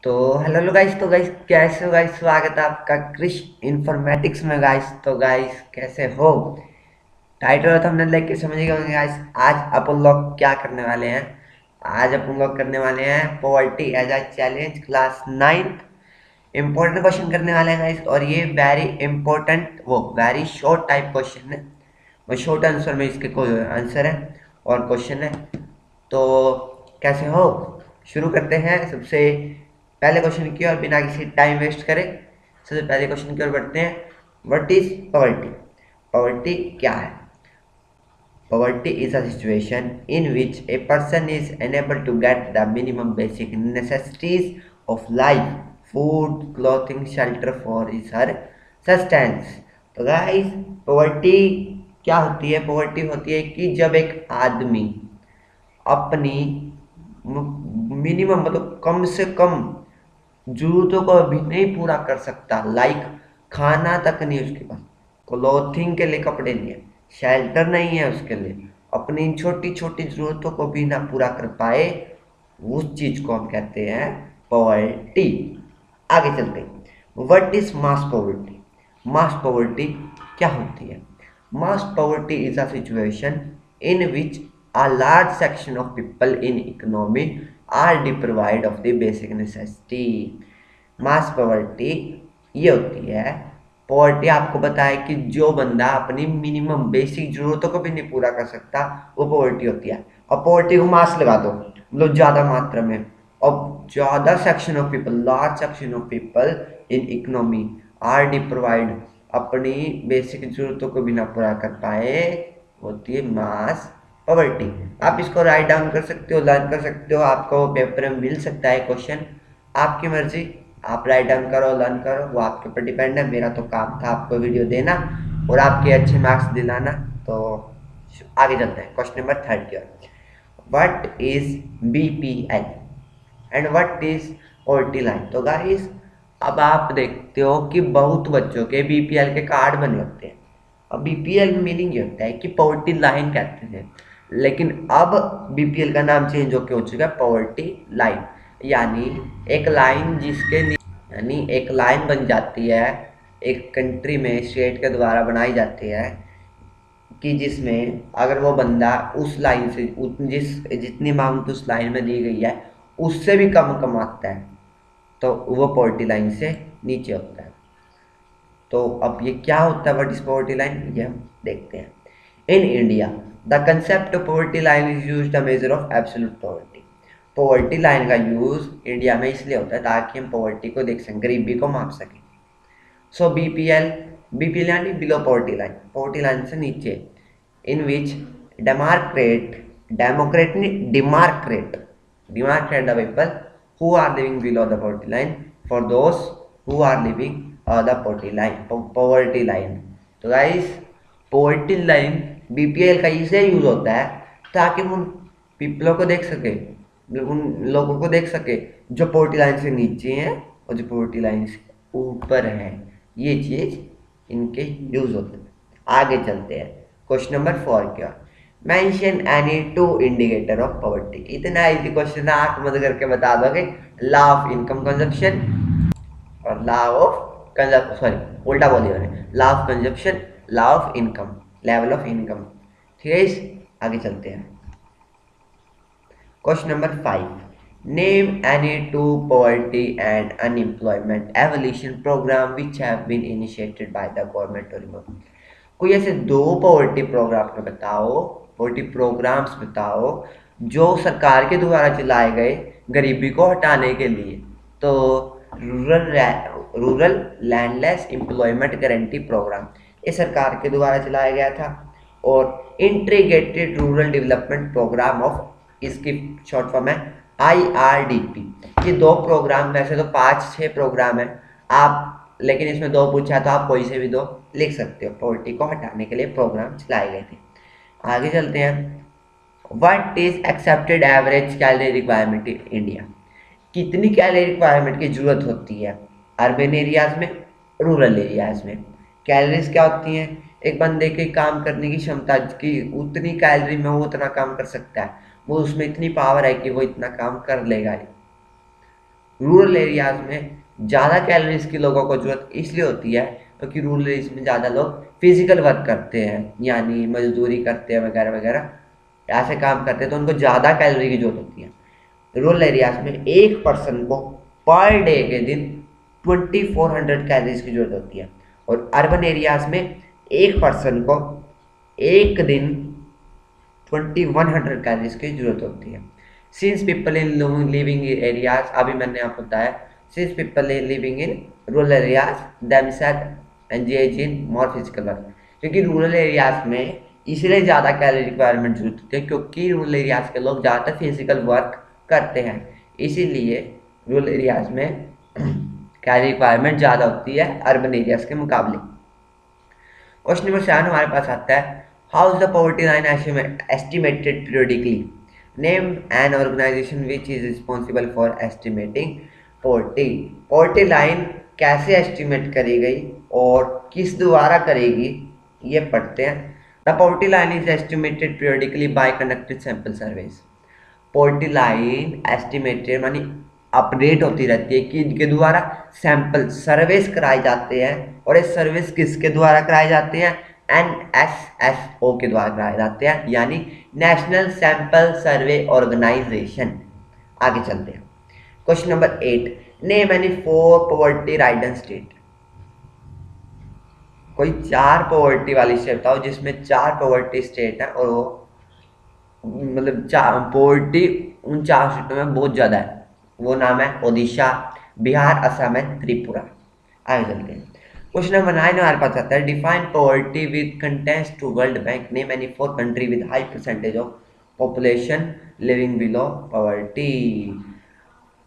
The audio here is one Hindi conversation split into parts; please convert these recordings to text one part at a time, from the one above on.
तो हेलो गाइस। तो गाइस कैसे हो गाइस? स्वागत है आपका क्रिश इन्फॉर्मेटिक्स में गाइस। तो गाइस कैसे हो? टाइटल और थंबनेल देख के समझ गए होंगे गाइस। आज अपन लोग क्या करने वाले हैं? आज अपन लोग करने वाले हैं poverty as a challenge class 9th। Important question करने वाले हैं गाइस, और ये वेरी इंपॉर्टेंट वो वेरी शॉर्ट टाइप क्वेश्चन है। वो शॉर्ट आंसर में इसके कोई आंसर है और क्वेश्चन है। तो कैसे हो? शुरू करते हैं सबसे पहले क्वेश्चन की ओर, बिना किसी टाइम वेस्ट करे सबसे पहले क्वेश्चन की ओर बढ़ते हैं। What is poverty? पॉवर्टी क्या है? Poverty is a situation in which a person is unable to get the minimum basic necessities of life, food, clothing, shelter for his her sustenance। तो गाइस, पॉवर्टी क्या होती है? पॉवर्टी होती है कि जब एक आदमी अपनी मिनिमम मतलब कम से कम जरूरतों को अभी नहीं पूरा कर सकता, लाइक खाना तक नहीं उसके पास, क्लोथिंग के लिए कपड़े नहीं है, शेल्टर नहीं है उसके लिए, अपनी छोटी छोटी जरूरतों को भी ना पूरा कर पाए, उस चीज को हम कहते हैं पॉवर्टी। आगे चलते हैं। What is mass poverty? Mass poverty क्या होती है? Mass poverty is a situation in which a large section of people in economy are deprived of the basic necessity। Mass poverty ये होती है। पॉवर्टी आपको बताया कि जो बंदा अपनी मिनिमम बेसिक जरूरतों को भी नहीं पूरा कर सकता, वो पॉवर्टी होती है। और पॉवर्टी को मास लगा दो, मतलब ज्यादा मात्रा में। और ज्यादा section of people, large section of people in economy are deprived, अपनी बेसिक जरूरतों को भी ना पूरा कर पाए, होती है मास पॉवर्टी। आप इसको राइट डाउन कर सकते हो, लर्न कर सकते हो, आपको पेपर में मिल सकता है क्वेश्चन, आपकी मर्जी। आप राइट डाउन करो, लर्न करो, वो आपके ऊपर डिपेंड है। मेरा तो काम था आपको वीडियो देना और आपके अच्छे मार्क्स दिलाना। तो आगे चलते हैं क्वेश्चन नंबर 3 की ओर। What is BPL and what is poverty line? तो गाइस, अब आप देखते हो कि बहुत बच्चों के बीपीएल के कार्ड बने होते हैं। अब बीपीएल में मीनिंग ये होता है कि पॉवर्टी लाइन कहते हैं, लेकिन अब बीपीएल का नाम चेंज होकर हो चुका है पॉवर्टी लाइन। यानी एक लाइन यानी एक लाइन बन जाती है, एक कंट्री में स्टेट के द्वारा बनाई जाती है, कि जिसमें अगर वो बंदा उस लाइन से जितनी अमाउंट उस लाइन में दी गई है उससे भी कम कमाता है, तो वो पॉवर्टी लाइन से नीचे होता है। तो अब ये क्या होता है व्हाट इज पॉवर्टी लाइन, ये हम देखते हैं। In India the concept of poverty line is used the measure of absolute poverty. Poverty line का यूज इंडिया में इसलिए होता है ताकि हम पॉवर्टी को देख सकें, गरीबी को माप सकें। सो बीपीएल, बीपीएल यानी below poverty line, poverty line से नीचे। इन विच डेमार्क्रेट, डेमोक्रेट नहीं demarcate, demarcate the people who are living below the poverty line for those who are living the poverty line, poverty line. तो गाइस, पॉवर्टी लाइन बीपीएल का इसलिए यूज होता है ताकि हम उन पीपलों को देख सके, उन लोगों को देख सके जो पॉवर्टी लाइन से नीचे हैं और जो पॉवर्टी लाइन से ऊपर है। ये चीज इनके यूज होते हैं। आगे चलते हैं क्वेश्चन नंबर 4 क्या। Mention any two indicator of poverty. इतना इजी क्वेश्चन है, आंख बंद करके बता दोगे। लॉ ऑफ इनकम कंजप्शन और लॉ ऑफ कंजप्शन, सॉरी उल्टा बोल दिया मैंने, law of consumption, law of income, level of income. ठीक है इस, आगे चलते हैं question number 5। Name any two poverty and unemployment evolution programme which have been initiated by the government to remove. कोई ऐसे दो पॉवर्टी प्रोग्राम का बताओ, पॉवर्टी प्रोग्राम्स बताओ जो सरकार के द्वारा चलाए गए गरीबी को हटाने के लिए। तो rural landless employment guarantee programme, ये सरकार के द्वारा चलाया गया था। और integrated rural development programme of, इसकी शॉर्ट फॉर्म है IRDP। ये दो प्रोग्राम, वैसे तो 5-6 प्रोग्राम है आप, लेकिन इसमें दो पूछा है तो आप कोई से भी दो लिख सकते हो। पॉवर्टी को हटाने के लिए प्रोग्राम चलाए गए थे। आगे चलते हैं। What is accepted average calorie requirement in India? कितनी कैलोरी रिक्वायरमेंट की जरूरत होती है अर्बन एरियाज में, रूरल एरियाज में? कैलोरीज क्या होती हैं? एक बंदे के काम करने की क्षमता की, उतनी कैलोरी में वो उतना काम कर सकता है, वो उसमें इतनी पावर है कि वो इतना काम कर लेगा। रूरल एरियाज में ज़्यादा कैलोरीज की लोगों को जरूरत इसलिए होती है क्योंकि रूरल एरियाज में ज़्यादा लोग फिजिकल वर्क करते हैं, यानी मजदूरी करते हैं वगैरह वगैरह, ऐसे काम करते हैं, तो उनको ज़्यादा कैलोरी की जरूरत होती है। रूरल एरियाज में एक पर्सन को पर डे के दिन 2400 कैलोरीज की जरूरत होती है, और अर्बन एरियाज में एक पर्सन को एक दिन 2100 कैलोरीज की जरूरत होती है। Since people in living areas, अभी मैंने आपको बताया, since people in living in rural areas themself engage in more physical work, क्योंकि रूरल एरियाज में इसलिए ज़्यादा कैलोरी रिक्वायरमेंट जरूरत होती है क्योंकि रूरल एरियाज के लोग ज़्यादातर फिजिकल वर्क करते हैं, इसीलिए रूरल एरियाज में कैलोरी रिक्वायरमेंट ज़्यादा होती है अर्बन एरियाज के मुकाबले। क्वेश्चन नंबर 7 हमारे पास आता है, how is the poverty line estimated periodically, name an organisation which is responsible for estimating poverty. Poverty line कैसे एस्टिमेट करी गई और किस द्वारा करेगी, ये पढ़ते हैं। The poverty line is estimated periodically by conducted sample surveys. Poverty line estimated मानी अपडेट होती रहती है कि इनके द्वारा सैंपल सर्वेस कराए जाते हैं, और ये सर्विस किसके द्वारा कराए जाते हैं, NSSO के द्वारा कराए जाते हैं, यानी नेशनल सैंपल सर्वे ऑर्गेनाइजेशन। आगे चलते हैं। Question number 8, name any 4 poverty ridden state. कोई 4 पॉवर्टी वाली स्टेट बताओ जिसमें 4 पॉवर्टी स्टेट है, और वो मतलब पॉवर्टी उन 4 स्टेटों में बहुत ज़्यादा है। वो नाम है ओडिशा, बिहार, असम है, त्रिपुरा। आगे चलते हैं। क्वेश्चन नंबर 9 हमारे पास आता है, define poverty with contents to world bank, name any 4 country with high percentage of population living below poverty.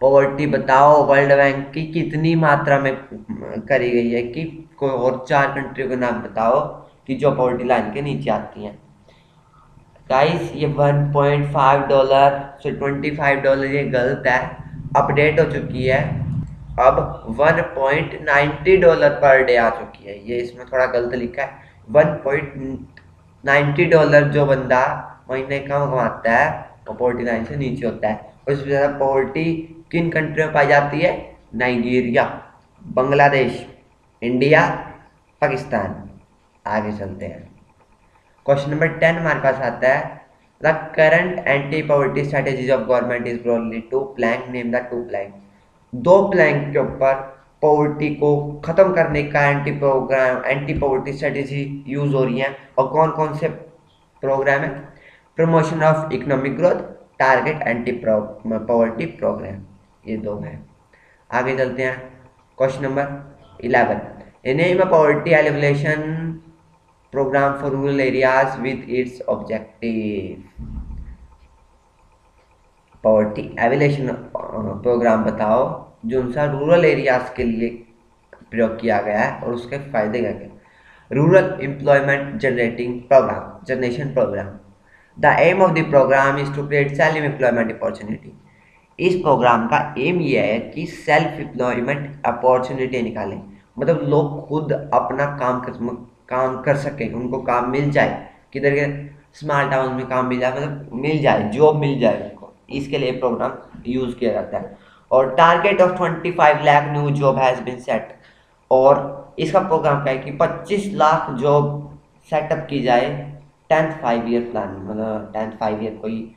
Poverty बताओ वर्ल्ड बैंक की कितनी मात्रा में करी गई है, कि कोई और 4 कंट्री के नाम बताओ कि जो पॉवर्टी लाइन के नीचे आती हैं। गाइस ये $1.5 से $25 ये गलत है, अपडेट हो चुकी है, अब $1.90 पर डे आ चुकी है, ये इसमें थोड़ा गलत लिखा है। $1.90 जो बंदा महीने का कमाता है वो पॉवर्टी लाइन से नीचे होता है। और इससे ज़्यादा पॉवर्टी किन कंट्री में पाई जाती है, नाइजीरिया, बांग्लादेश, इंडिया, पाकिस्तान। आगे चलते हैं। क्वेश्चन नंबर 10 हमारे पास आता है, the current anti poverty strategies of government is broadly 2 plank, name the 2 plank. 2 plank के ऊपर पॉवर्टी को खत्म करने का एंटी पॉवर्टी स्ट्रेटेजी यूज हो रही है, और कौन कौन से प्रोग्राम है, promotion of economic growth, target anti poverty programme, ये 2 है। आगे चलते हैं। Question number 11, name a poverty elimination program for rural areas with its objective। Poverty alleviation programme बताओ जो उनसा रूरल एरियाज के लिए प्रयोग किया गया है और उसके फायदे क्या क्या। Rural employment generation programme, the aim of the programme is to create self employment opportunity. इस प्रोग्राम का एम यह है कि सेल्फ एम्प्लॉयमेंट अपॉर्चुनिटी निकालें, मतलब लोग खुद अपना काम कर सकें, उनको काम मिल जाए, किधर के स्मॉल टाउन में काम मिल जाए, मतलब मिल जाए, जॉब मिल जाए उनको, इसके लिए प्रोग्राम यूज़ किया जाता है। और target of 25 lakh new job has been set, और इसका प्रोग्राम क्या है कि 25 लाख जॉब सेटअप की जाए 10th 5 ईयर प्लान, मतलब 10th 5 ईयर कोई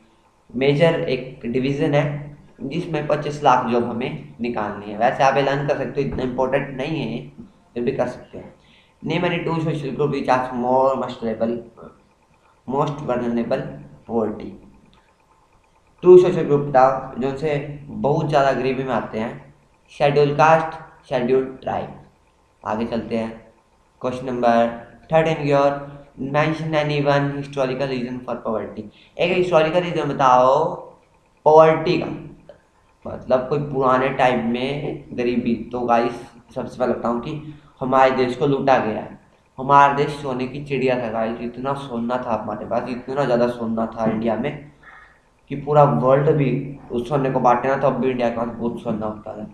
मेजर एक डिवीज़न है जिसमें 25 लाख जॉब हमें निकालनी है। वैसे आप ऐलान कर सकते हो, इतना इम्पोर्टेंट नहीं है, फिर भी कर सकते हैं। Name any 2 social group which are most vulnerable poverty. 2 social group बताओ जो से बहुत ज़्यादा गरीबी में आते हैं, शेड्यूल कास्ट, शेड्यूल ट्राइब। आगे चलते हैं। Question number 13 your mention any one historical reason for poverty. एक हिस्टोरिकल रीजन बताओ पॉवर्टी का, मतलब कोई पुराने टाइम में गरीबी। तो गाइस सबसे पहले बताऊँ कि हमारे देश को लूटा गया है, हमारा देश सोने की चिड़िया था गाइस, इतना सोना था हमारे पास, इतना ज़्यादा सोना था इंडिया में कि पूरा वर्ल्ड भी उस सोने को बांटे ना, तो अब भी इंडिया के पास बहुत सोना होता था,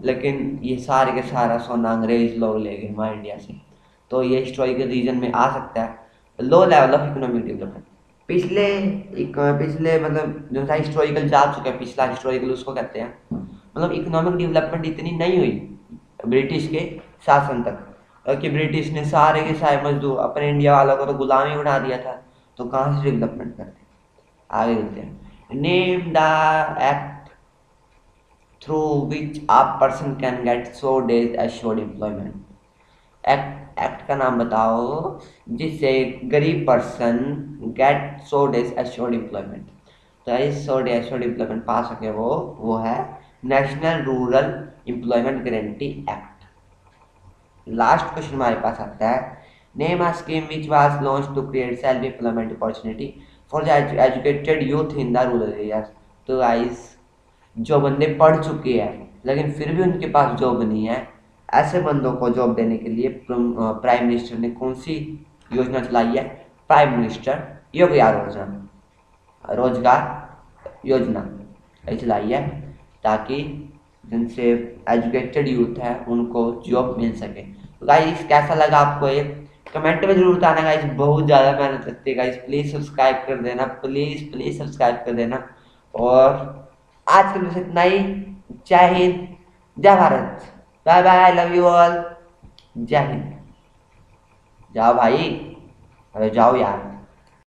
लेकिन ये सारे के सारा सोना अंग्रेज लोग ले गए हमारे इंडिया से। तो ये हिस्टोरिकल रीजन में आ सकता है। Low level of economic development, पिछले मतलब जो सा हिस्टोरिकल जा चुका है, पिछला हिस्टोरिकल उसको कहते हैं मतलब इकोनॉमिक डेवलपमेंट इतनी नहीं हुई ब्रिटिश के शासन तक, कि ब्रिटिश ने सारे के सारे मजदूर अपने इंडिया वालों को तो गुलामी बना दिया था, तो कहाँ से डेवलपमेंट करते। आगे देखते हैं, name the act through which a person can get 100 days assured employment. Act का नाम बताओ जिससे गरीब person get 100 days assured employment. तो इस 100 days एश्योर्ड एम्प्लॉयमेंट पा सके वो है national rural employment guarantee act. Last question हमारे पास आता है, name a scheme which was launch to create self employment opportunity for the educated youth in the rural areas. तो गाइस, जो बंदे पढ़ चुके हैं लेकिन फिर भी उनके पास जॉब नहीं है, ऐसे बंदों को जॉब देने के लिए प्राइम मिनिस्टर ने कौन सी योजना चलाई है? प्राइम मिनिस्टर रोजगार योजना चलाई है, ताकि जिनसे एजुकेटेड यूथ है उनको जॉब मिल सके। तो गाइस, कैसा लगा आपको ये? कमेंट में जरूर बताना गाइस। बहुत ज़्यादा मेहनत लगती है गाइस, प्लीज़ सब्सक्राइब कर देना, प्लीज़ प्लीज़ सब्सक्राइब कर देना। और आज के लिए बस इतना ही। जय हिंद, जय Bharat, bye bye, love you all, जय हिंद। जाओ भाई, अरे जाओ यार।